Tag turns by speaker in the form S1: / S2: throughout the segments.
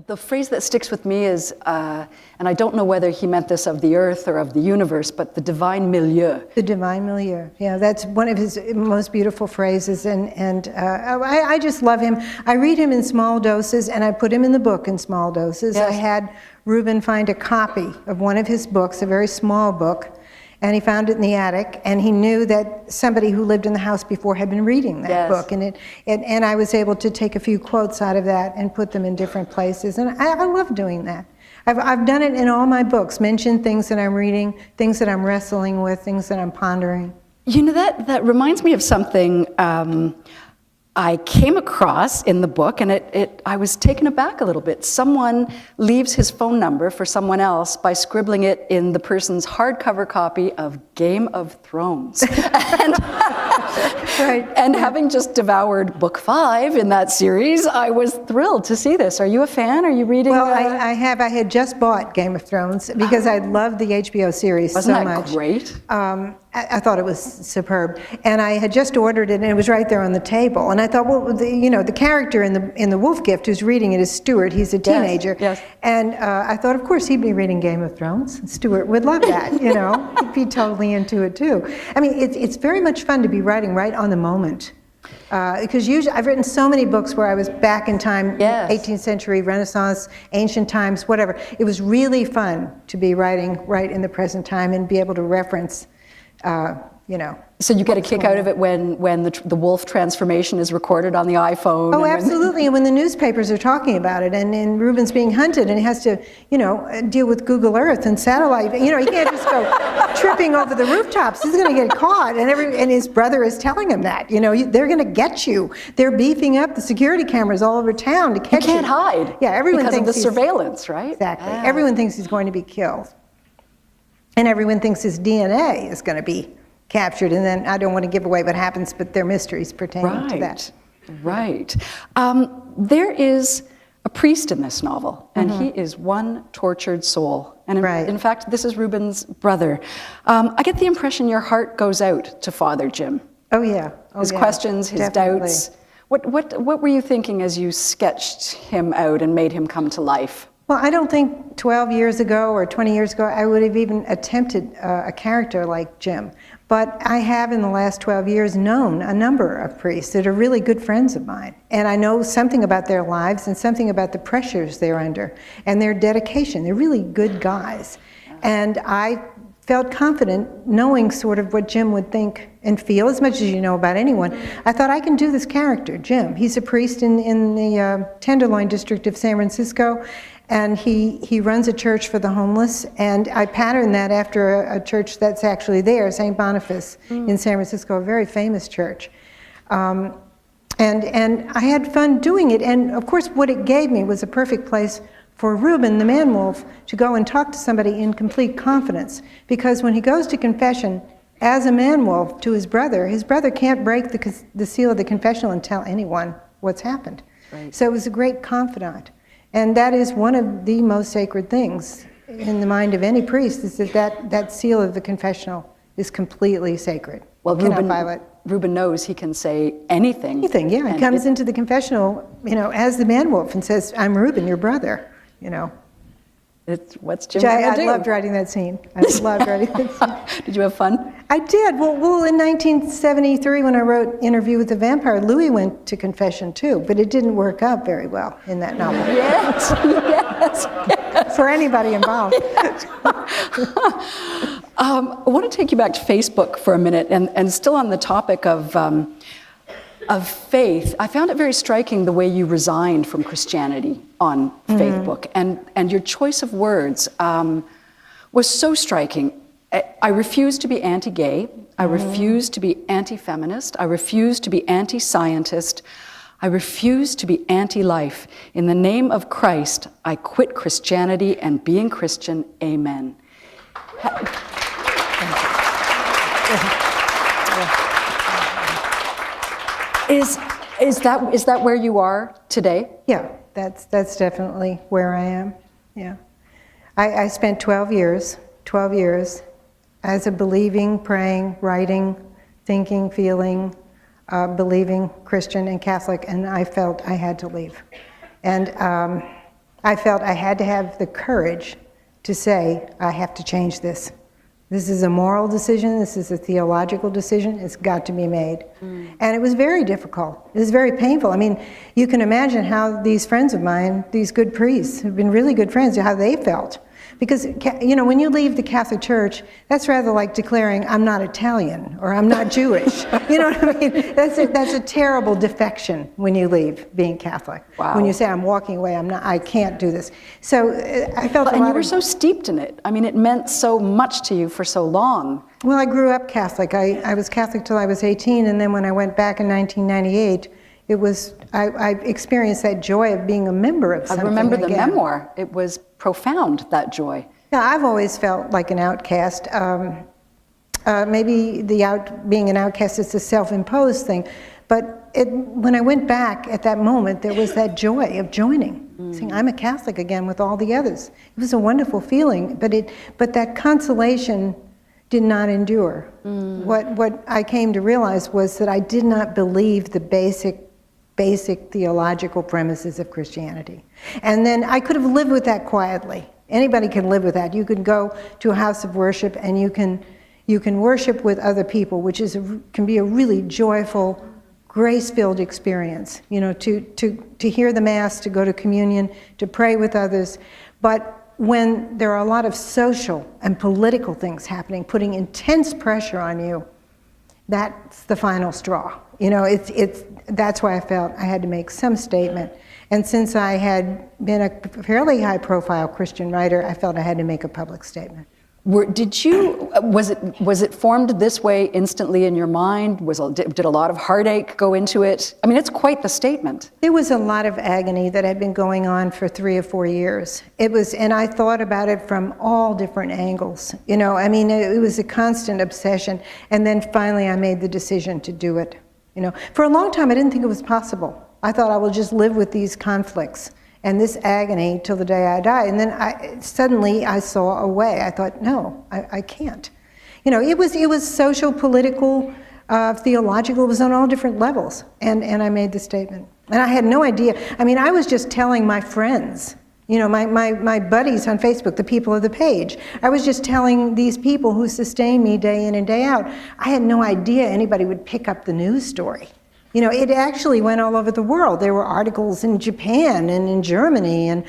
S1: The phrase that sticks with me is, and I don't know whether he meant this of the earth or of the universe, but the divine milieu. The divine milieu, yeah, that's one of his most beautiful phrases, and I just love him. I read him in small doses, and I put him in the book in small doses. Yes. I had Ruben find a copy of one of his books, a very small book, and he found it in the attic, and he knew that somebody who lived in the house before had been reading that book, and I was able to take a few quotes out of that and put them in different places, and I love doing that. I've done it in all my books, mention things that I'm reading, things that I'm wrestling with, things that I'm pondering. You know, that reminds me of something I came across in the book, and I was taken aback a little bit. Someone leaves his phone number for someone else by scribbling it in the person's hardcover copy of Game of Thrones. And having just devoured book 5 in that series, I was thrilled to see this. Are you a fan? Are you reading? Well, I have. I had just bought Game of Thrones because I loved the HBO series so much. Wasn't that great? I thought it was superb, and I had just ordered it, and it was right there on the table. And I thought, well, the character in the Wolf Gift who's reading it is Stuart. He's a teenager, yes. And I thought, of course, he'd be reading Game of Thrones. Stuart would love that, he'd be totally into it too. I mean, it's very much fun to be writing right on the moment. Because usually I've written so many books where I was back in time, 18th century, Renaissance, ancient times, whatever. It was really fun to be writing right in the present time and be able to reference. So you get a kick out of it when the wolf transformation is recorded on the iPhone? Oh, absolutely, and when the newspapers are talking about it, and Ruben's being hunted, and he has to, deal with Google Earth and satellite. He can't just go tripping over the rooftops. He's going to get caught, and his brother is telling him that. They're going to get you. They're beefing up the security cameras all over town to catch you. You can't hide. Yeah, everyone thinks because of the surveillance, right? Exactly. Ah. Everyone thinks he's going to be killed. And everyone thinks his DNA is going to be captured, and then I don't want to give away what happens, but there are mysteries pertaining to that. Right. There is a priest in this novel, and he is one tortured soul. And in fact, this is Ruben's brother. I get the impression your heart goes out to Father Jim. Oh, yeah. His questions, his doubts. What were you thinking as you sketched him out and made him come to life? Well, I don't think 12 years ago or 20 years ago I would have even attempted a character like Jim. But I have, in the last 12 years, known a number of priests that are really good friends of mine. And I know something about their lives and something about the pressures they're under and their dedication. They're really good guys. And I felt confident knowing sort of what Jim would think and feel, as much as you know about anyone. I thought, I can do this character, Jim. He's a priest in the Tenderloin district of San Francisco, and he runs a church for the homeless, and I patterned that after a church that's actually there, St. Boniface in San Francisco, a very famous church. And I had fun doing it, and of course what it gave me was a perfect place for Ruben, the man-wolf, to go and talk to somebody in complete confidence, because when he goes to confession as a man-wolf to his brother can't break the seal of the confessional and tell anyone what's happened. Right. So it was a great confidant. And that is one of the most sacred things in the mind of any priest, is that seal of the confessional is completely sacred. Well, Ruben knows he can say anything. Anything, yeah. He comes into the confessional, as the man-wolf and says, "I'm Ruben, your brother," It's what's Jim gonna do? I loved writing that scene. I loved writing that scene. Did you have fun? I did. Well, in 1973, when I wrote Interview with the Vampire, Louis went to confession too, but it didn't work out very well in that novel. Yes. For anybody involved. I want to take you back to Facebook for a minute, and still on the topic of faith. I found it very striking the way you resigned from Christianity on Facebook, and your choice of words was so striking. I refuse to be anti-gay, I refuse to be anti-feminist, I refuse to be anti-scientist, I refuse to be anti-life. In the name of Christ, I quit Christianity and being Christian, amen. Is that where you are today? Yeah, that's definitely where I am. Yeah, I spent 12 years as a believing, praying, writing, thinking, feeling, believing Christian and Catholic, and I felt I had to leave. And I felt I had to have the courage to say, I have to change this. This is a moral decision, this is a theological decision, it's got to be made. And it was very difficult, it was very painful. I mean, you can imagine how these friends of mine, these good priests, who've been really good friends, how they felt. Because, you know, when you leave the Catholic Church, that's rather like declaring, I'm not Italian, or I'm not Jewish. You know what I mean? That's a terrible defection when you leave being Catholic.
S2: Wow.
S1: When you say, I'm walking away, I can't do this. So I felt
S2: And you were so steeped in it. I mean, it meant so much to you for so long.
S1: Well, I grew up Catholic. I was Catholic till I was 18, and then when I went back in 1998, I experienced that joy of being a member of something.
S2: I remember the
S1: again.
S2: memoir. It was profound, that joy.
S1: Yeah, I've always felt like an outcast. Maybe being an outcast is a self-imposed thing, but when I went back at that moment, there was that joy of joining, saying, I'm a Catholic again with all the others. It was a wonderful feeling, but that consolation did not endure. What I came to realize was that I did not believe the basic theological premises of Christianity. And then I could have lived with that quietly. Anybody can live with that. You can go to a house of worship and you can worship with other people, which can be a really joyful, grace-filled experience. You know, to hear the Mass, to go to communion, to pray with others. But when there are a lot of social and political things happening, putting intense pressure on you, that's the final straw. You know, that's why I felt I had to make some statement. And since I had been a fairly high-profile Christian writer, I felt I had to make a public statement.
S2: Was it formed this way instantly in your mind? Did a lot of heartache go into it? I mean, it's quite the statement.
S1: There was a lot of agony that had been going on for 3 or 4 years. And I thought about it from all different angles. You know, I mean, it was a constant obsession. And then finally I made the decision to do it. You know, for a long time I didn't think it was possible. I thought I will just live with these conflicts and this agony till the day I die. And then suddenly I saw a way. I thought, no, I can't. You know, it was social, political, theological. It was on all different levels. And I made the statement. And I had no idea. I mean, I was just telling my friends, you know, my buddies on Facebook, the people of the page. I was just telling these people who sustain me day in and day out. I had no idea anybody would pick up the news story. You know, it actually went all over the world. There were articles in Japan and in Germany and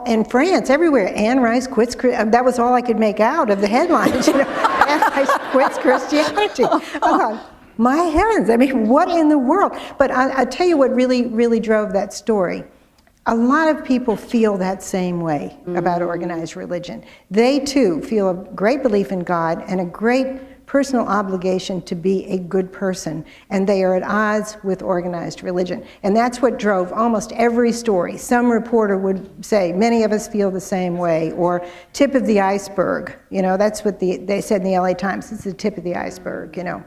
S1: in France, everywhere. Anne Rice quits, that was all I could make out of the headlines, you know. Anne Rice quits Christianity. I thought, my heavens, I mean, what in the world? But I'll tell you what really drove that story. A lot of people feel that same way about organized religion. They too feel a great belief in God and a great personal obligation to be a good person, and they are at odds with organized religion. And that's what drove almost every story. Some reporter would say, many of us feel the same way, or tip of the iceberg. You know, that's what they said in the LA Times, it's the tip of the iceberg, you know.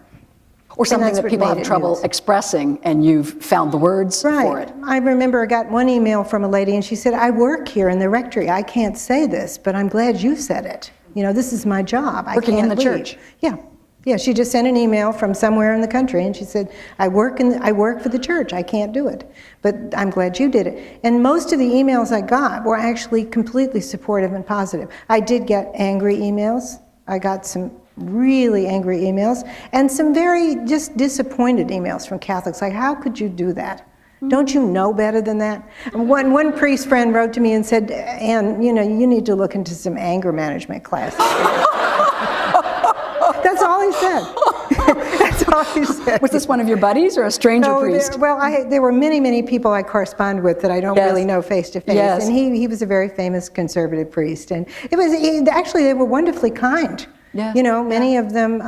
S2: Or something that people have trouble expressing, and you've found the words for it.
S1: I remember I got one email from a lady, and she said, I work here in the rectory. I can't say this, but I'm glad you said it. You know, this is my job.
S2: Working in the church.
S1: Yeah, she just sent an email from somewhere in the country, and she said, I work for the church. I can't do it, but I'm glad you did it. And most of the emails I got were actually completely supportive and positive. I did get angry emails. I got some really angry emails, and some very just disappointed emails from Catholics, like, how could you do that? Don't you know better than that? One priest friend wrote to me and said, Anne, you know, you need to look into some anger management classes. That's all he said. That's all he said.
S2: Was this one of your buddies or a stranger priest?
S1: There were many people I correspond with that I don't really know face to face.
S2: Yes.
S1: And he was a very famous conservative priest. And actually, they were wonderfully kind.
S2: Yes.
S1: You know, many of them,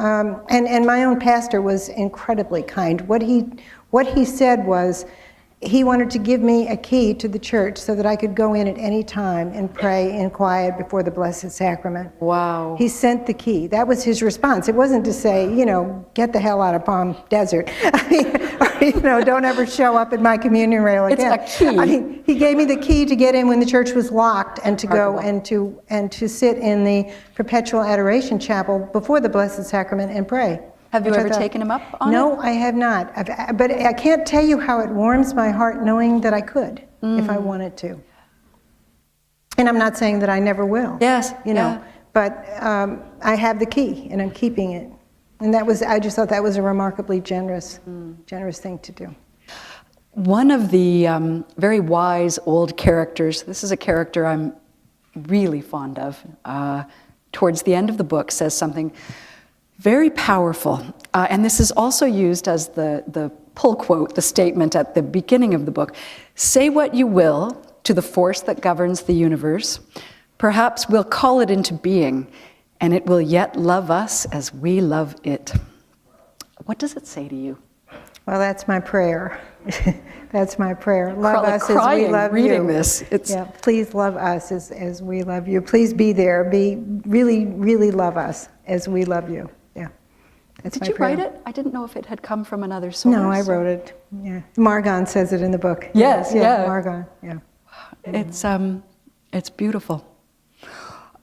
S1: and my own pastor was incredibly kind. What he said was, he wanted to give me a key to the church so that I could go in at any time and pray in quiet before the Blessed Sacrament.
S2: Wow.
S1: He sent the key. That was his response. It wasn't to say, you know, get the hell out of Palm Desert. I mean, or, you know, don't ever show up at my communion rail again.
S2: It's a key.
S1: I mean, he gave me the key to get in when the church was locked and to go and to sit in the perpetual adoration chapel before the Blessed Sacrament and pray.
S2: Have you ever taken him up on it?
S1: No, I have not. But I can't tell you how it warms my heart knowing that I could if I wanted to. And I'm not saying that I never will.
S2: Yes,
S1: you know, but I have the key, and I'm keeping it. And I just thought that was a remarkably generous thing to do.
S2: One of the very wise old characters, this is a character I'm really fond of, towards the end of the book says something very powerful. And this is also used as the pull quote, the statement at the beginning of the book. Say what you will to the force that governs the universe. Perhaps we'll call it into being, and it will yet love us as we love it. What does it say to you?
S1: Well, that's my prayer. That's my prayer. Love us as we love you.
S2: Reading this.
S1: Yeah, please love us as we love you. Please be there. Really, really love us as we love you. Yeah. That's
S2: Did you write it? I didn't know if it had come from another source.
S1: No, I wrote it. Yeah. Margon says it in the book.
S2: Yes, yeah.
S1: Margon, yeah.
S2: It's beautiful.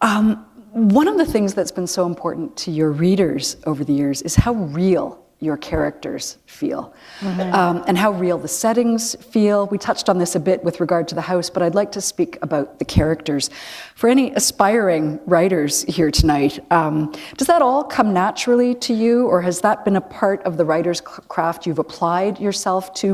S2: One of the things that's been so important to your readers over the years is how real your characters feel, and how real the settings feel. We touched on this a bit with regard to the house, but I'd like to speak about the characters. For any aspiring writers here tonight, does that all come naturally to you, or has that been a part of the writer's craft you've applied yourself to,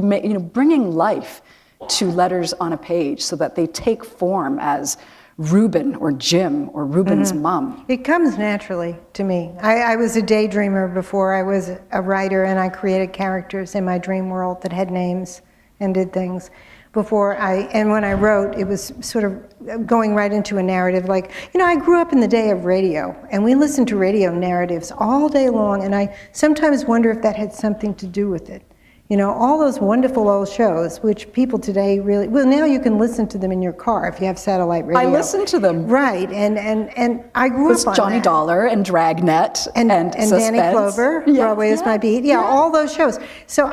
S2: bringing life to letters on a page so that they take form as Reuben or Jim or Reuben's mom?
S1: It comes naturally to me. I was a daydreamer before I was a writer, and I created characters in my dream world that had names and did things. And when I wrote, it was sort of going right into a narrative. Like, I grew up in the day of radio, and we listened to radio narratives all day long, and I sometimes wonder if that had something to do with it. All those wonderful old shows, which people today now you can listen to them in your car if you have satellite radio.
S2: I listen to them.
S1: Right, and I grew up on
S2: Johnny
S1: that.
S2: Dollar and Dragnet and
S1: Danny Clover, Broadway is my beat. All those shows. So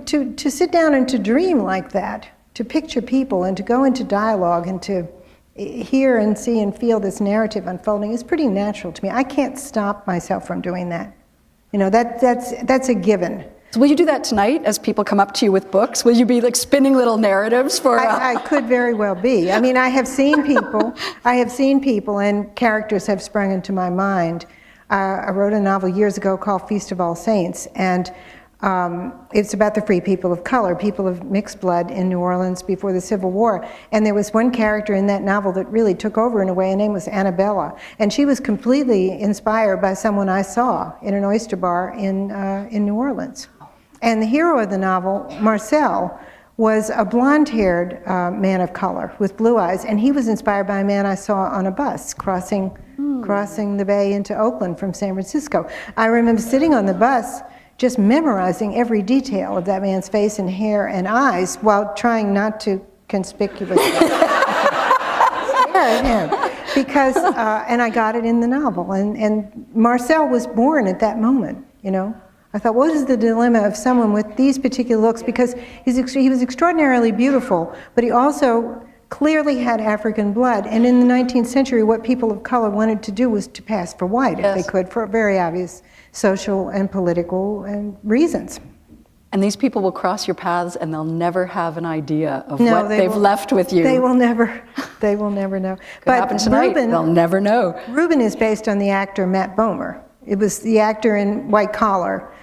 S1: to sit down and to dream like that, to picture people and to go into dialogue and to hear and see and feel this narrative unfolding is pretty natural to me. I can't stop myself from doing that. That's a given.
S2: So will you do that tonight as people come up to you with books? Will you be like spinning little narratives for...
S1: I could very well be. I mean, I have seen people and characters have sprung into my mind. I wrote a novel years ago called Feast of All Saints, and it's about the free people of color, people of mixed blood in New Orleans before the Civil War. And there was one character in that novel that really took over in a way. Her name was Annabella. And she was completely inspired by someone I saw in an oyster bar in New Orleans. And the hero of the novel, Marcel, was a blonde-haired man of color with blue eyes, and he was inspired by a man I saw on a bus crossing the bay into Oakland from San Francisco. I remember sitting on the bus just memorizing every detail of that man's face and hair and eyes while trying not to conspicuously stare at him. Because, and I got it in the novel. And Marcel was born at that moment, I thought, what is the dilemma of someone with these particular looks? Because he was extraordinarily beautiful, but he also clearly had African blood. And in the 19th century, what people of color wanted to do was to pass for white, if they could, for very obvious social and political reasons.
S2: And these people will cross your paths, and they'll never have an idea of what they've left with you.
S1: They will never know.
S2: Could happen tonight. They'll never know.
S1: Reuben is based on the actor Matt Bomer. It was the actor in White Collar.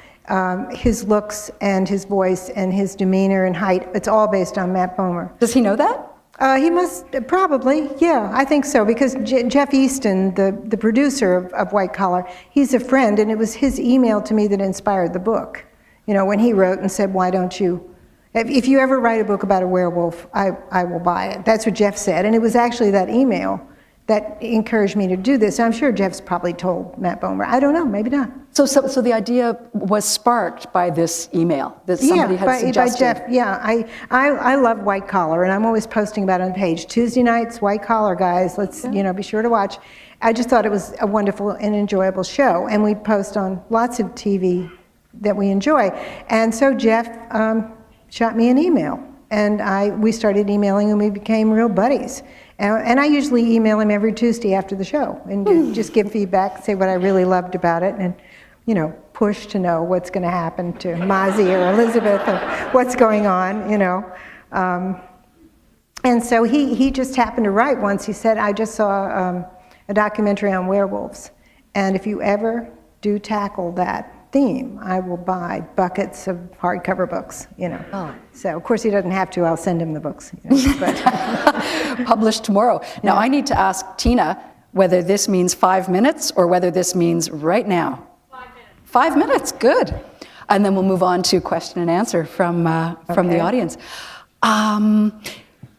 S1: His looks and his voice and his demeanor and height, it's all based on Matt Bomer.
S2: Does he know that?
S1: He must, probably, yeah, I think so, because Jeff Easton, the producer of White Collar, he's a friend, and it was his email to me that inspired the book. When he wrote and said, why don't you, if you ever write a book about a werewolf, I will buy it. That's what Jeff said, and it was actually that email that encouraged me to do this. I'm sure Jeff's probably told Matt Bomer. I don't know, maybe not.
S2: So the idea was sparked by this email that somebody had suggested.
S1: By Jeff, yeah. I love White Collar, and I'm always posting about it on the page. Tuesday nights, White Collar, guys. Let's be sure to watch. I just thought it was a wonderful and enjoyable show, and we post on lots of TV that we enjoy. And so Jeff shot me an email, and we started emailing, and we became real buddies. And I usually email him every Tuesday after the show and just give feedback, say what I really loved about it, and push to know what's going to happen to Mozzie or Elizabeth or what's going on, And And so he just happened to write once. He said, I just saw a documentary on werewolves, and if you ever do tackle that theme, I will buy buckets of hardcover books, you know. Oh. So, of course, he doesn't have to. I'll send him the books. You know, but.
S2: Published tomorrow. Now, I need to ask Tina whether this means 5 minutes or whether this means right now. 5 minutes. 5 minutes, good. And then we'll move on to question and answer from the audience.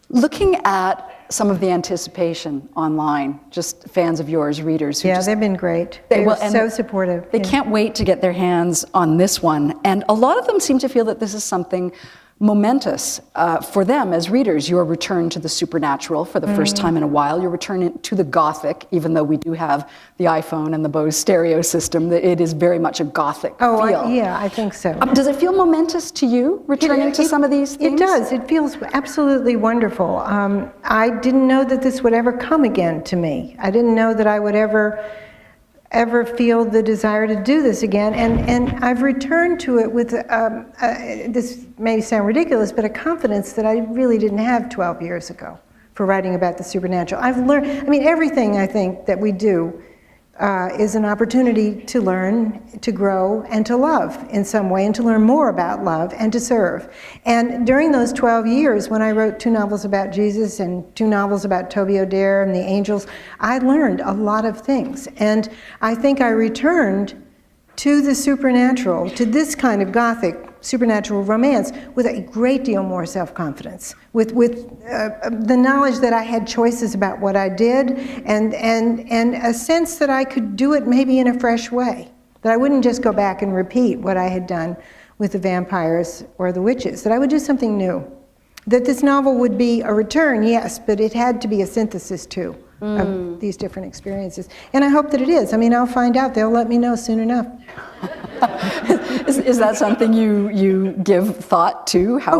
S2: Looking at some of the anticipation online, just fans of yours, readers. Who
S1: they've been great. They're so supportive.
S2: They can't wait to get their hands on this one. And a lot of them seem to feel that this is something momentous for them as readers. Your return to the supernatural for the first time in a while. Your return to the Gothic, even though we do have the iPhone and the Bose stereo system, it is very much a Gothic feel.
S1: Yeah, I think so.
S2: Does it feel momentous to you, returning to some of these things?
S1: It does. It feels absolutely wonderful. I didn't know that this would ever come again to me. I didn't know that I would ever feel the desire to do this again, and I've returned to it with this may sound ridiculous, but a confidence that I really didn't have 12 years ago for writing about the supernatural. I've learned, I mean, everything I think that we do is an opportunity to learn, to grow, and to love in some way, and to learn more about love and to serve. And during those 12 years, when I wrote 2 novels about Jesus and 2 novels about Toby O'Dare and the angels, I learned a lot of things. And I think I returned to the supernatural, to this kind of Gothic supernatural romance with a great deal more self-confidence, with the knowledge that I had choices about what I did, and a sense that I could do it maybe in a fresh way, that I wouldn't just go back and repeat what I had done with the vampires or the witches, that I would do something new, that this novel would be a return, yes, but it had to be a synthesis too of these different experiences. And I hope that it is. I mean, I'll find out. They'll let me know soon enough.
S2: Is that something you give thought to, how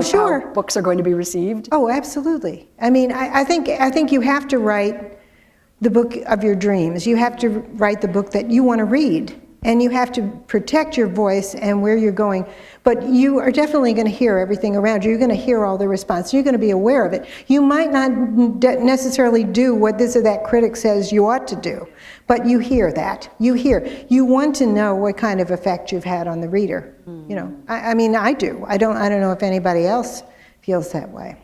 S2: books are going to be received?
S1: Oh, absolutely. I mean, I think you have to write the book of your dreams. You have to write the book that you want to read. And you have to protect your voice and where you're going. But you are definitely going to hear everything around you. You're going to hear all the response. You're going to be aware of it. You might not necessarily do what this or that critic says you ought to do, but you hear that. You want to know what kind of effect you've had on the reader. You know, I mean, I do. I don't know if anybody else feels that way.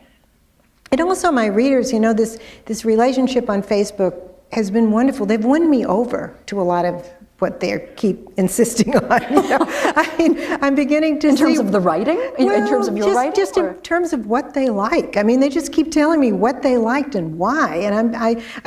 S1: And also my readers, you know, this relationship on Facebook has been wonderful. They've won me over to a lot of what they keep insisting on. You know? I mean, I'm beginning to
S2: see... In terms of the writing? In terms of your writing?
S1: Just in terms of what they like. I mean, they just keep telling me what they liked and why. And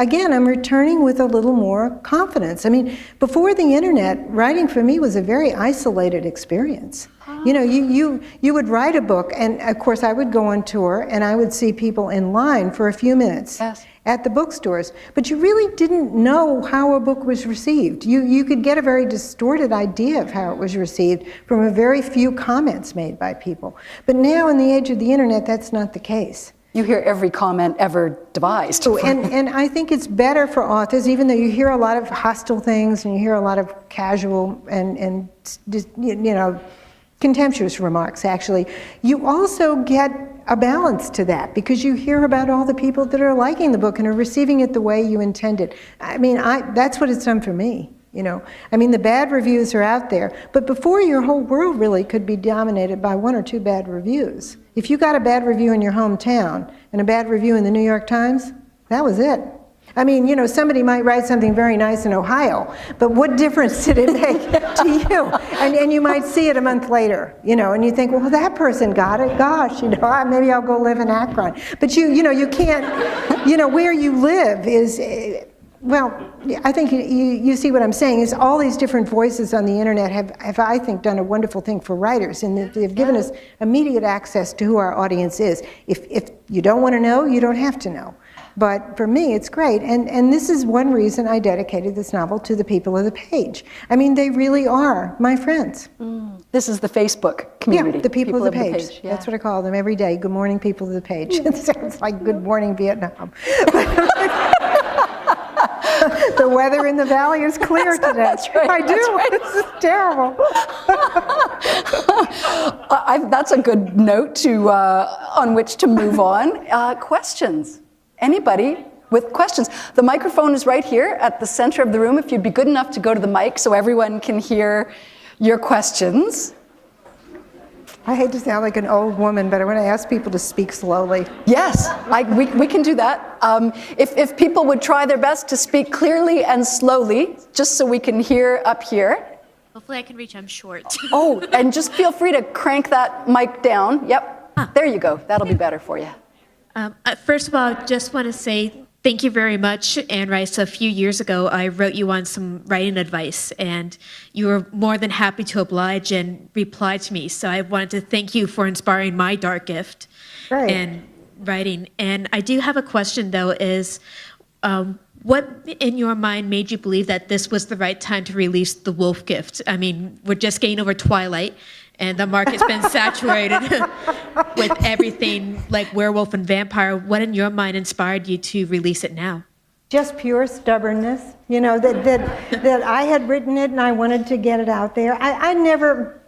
S1: I'm returning with a little more confidence. I mean, before the internet, writing for me was a very isolated experience. You know, you would write a book, and of course I would go on tour, and I would see people in line for a few minutes. Yes. At the bookstores, but you really didn't know how a book was received. You could get a very distorted idea of how it was received from a very few comments made by people. But now in the age of the internet, that's not the case.
S2: You hear every comment ever devised.
S1: Oh, and I think it's better for authors, even though you hear a lot of hostile things and you hear a lot of casual and you know, contemptuous remarks, actually. You also get a balance to that because you hear about all the people that are liking the book and are receiving it the way you intended. I mean, that's what it's done for me, you know. I mean, the bad reviews are out there, but before your whole world really could be dominated by 1 or 2 bad reviews. If you got a bad review in your hometown and a bad review in the New York Times, that was it. I mean, you know, somebody might write something very nice in Ohio, but what difference did it make to you? And you might see it a month later, you know, and you think, well, that person got it. Gosh, you know, maybe I'll go live in Akron. But you know, you can't, you know, where you live is, well, I think you see what I'm saying, is all these different voices on the internet have, I think, done a wonderful thing for writers, and they've given us immediate access to who our audience is. If you don't want to know, you don't have to know. But for me, it's great. And this is one reason I dedicated this novel to the people of the page. I mean, they really are my friends.
S2: This is the Facebook community.
S1: Yeah, the people of the page. Yeah. That's what I call them every day. Good morning, people of the page. It sounds like good morning, Vietnam. The weather in the valley is clear today.
S2: That's right.
S1: I do.
S2: Right.
S1: This is terrible.
S2: That's a good note to on which to move on. Questions? Anybody with questions? The microphone is right here at the center of the room. If you'd be good enough to go to the mic so everyone can hear your questions.
S1: I hate to sound like an old woman, but I want to ask people to speak slowly.
S2: Yes, we can do that. If people would try their best to speak clearly and slowly, just so we can hear up here.
S3: Hopefully I can reach, I'm short.
S2: Oh, and just feel free to crank that mic down. Yep, there you go. That'll be better for you.
S3: First of all, I just want to say thank you very much, Anne Rice. A few years ago, I wrote you on some writing advice, and you were more than happy to oblige and reply to me. So I wanted to thank you for inspiring my dark gift and writing. And I do have a question, though, is what in your mind made you believe that this was the right time to release the wolf gift? I mean, we're just getting over Twilight, and the market's been saturated with everything like werewolf and vampire. What in your mind inspired you to release it now?
S1: Just pure stubbornness, you know, that I had written it and I wanted to get it out there. I never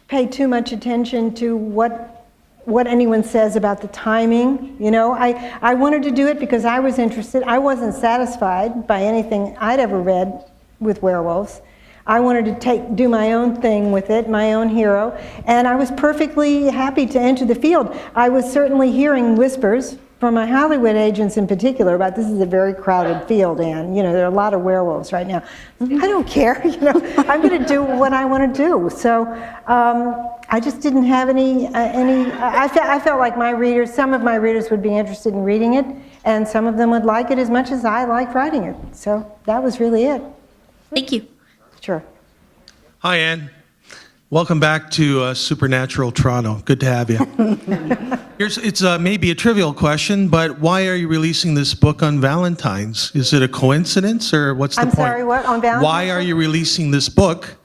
S1: pay too much attention to what anyone says about the timing, you know. I wanted to do it because I was interested. I wasn't satisfied by anything I'd ever read with werewolves. I wanted to do my own thing with it, my own hero, and I was perfectly happy to enter the field. I was certainly hearing whispers from my Hollywood agents in particular about this is a very crowded field, Anne. You know, there are a lot of werewolves right now. I don't care, you know, I'm going to do what I want to do. So I just didn't have I felt like my readers, some of my readers would be interested in reading it, and some of them would like it as much as I like writing it. So that was really it.
S3: Thank you.
S1: Sure.
S4: Hi, Anne. Welcome back to Supernatural Toronto. Good to have you. It's maybe a trivial question, but why are you releasing this book on Valentine's? Is it a coincidence, or what's the point?
S1: I'm sorry, what? On Valentine's?
S4: Why are you releasing this book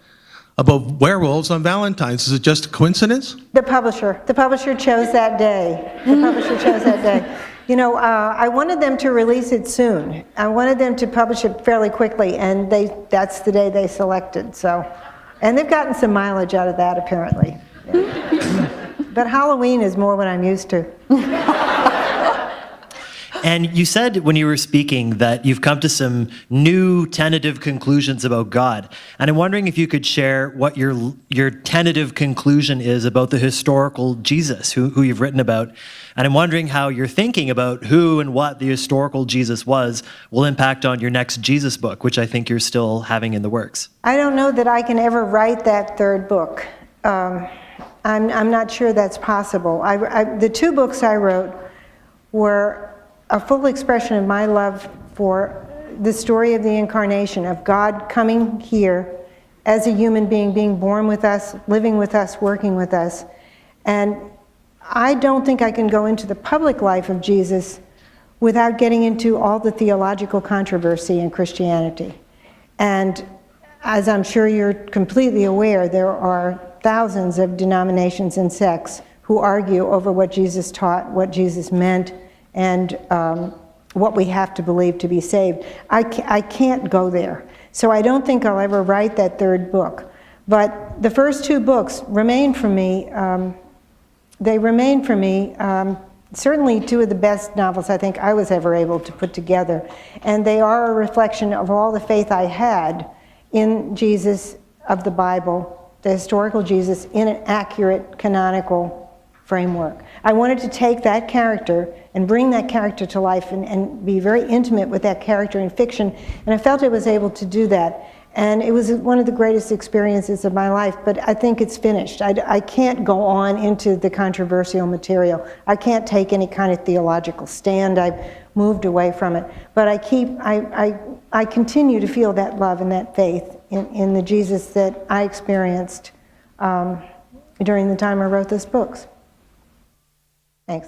S4: about werewolves on Valentine's? Is it just a coincidence?
S1: The publisher chose that day. The publisher chose that day. You know, I wanted them to release it soon. I wanted them to publish it fairly quickly, and that's the day they selected. So, and they've gotten some mileage out of that, apparently. Yeah. But Halloween is more what I'm used to.
S5: And you said when you were speaking that you've come to some new tentative conclusions about God. And I'm wondering if you could share what your tentative conclusion is about the historical Jesus who you've written about. And I'm wondering how your thinking about who and what the historical Jesus was will impact on your next Jesus book, which I think you're still having in the works.
S1: I don't know that I can ever write that third book. I'm not sure that's possible. The two books I wrote were a full expression of my love for the story of the incarnation, of God coming here as a human being born with us, living with us, working with us. And I don't think I can go into the public life of Jesus without getting into all the theological controversy in Christianity. And as I'm sure you're completely aware, there are thousands of denominations and sects who argue over what Jesus taught, what Jesus meant, and what we have to believe to be saved. I can't go there. So I don't think I'll ever write that third book. But the first two books remain for me, certainly two of the best novels I think I was ever able to put together. And they are a reflection of all the faith I had in Jesus of the Bible, the historical Jesus, in an accurate, canonical framework. I wanted to take that character and bring that character to life and be very intimate with that character in fiction, and I felt I was able to do that. And it was one of the greatest experiences of my life, but I think it's finished. I can't go on into the controversial material. I can't take any kind of theological stand. I've moved away from it. But I continue to feel that love and that faith in the Jesus that I experienced during the time I wrote those books. Thanks.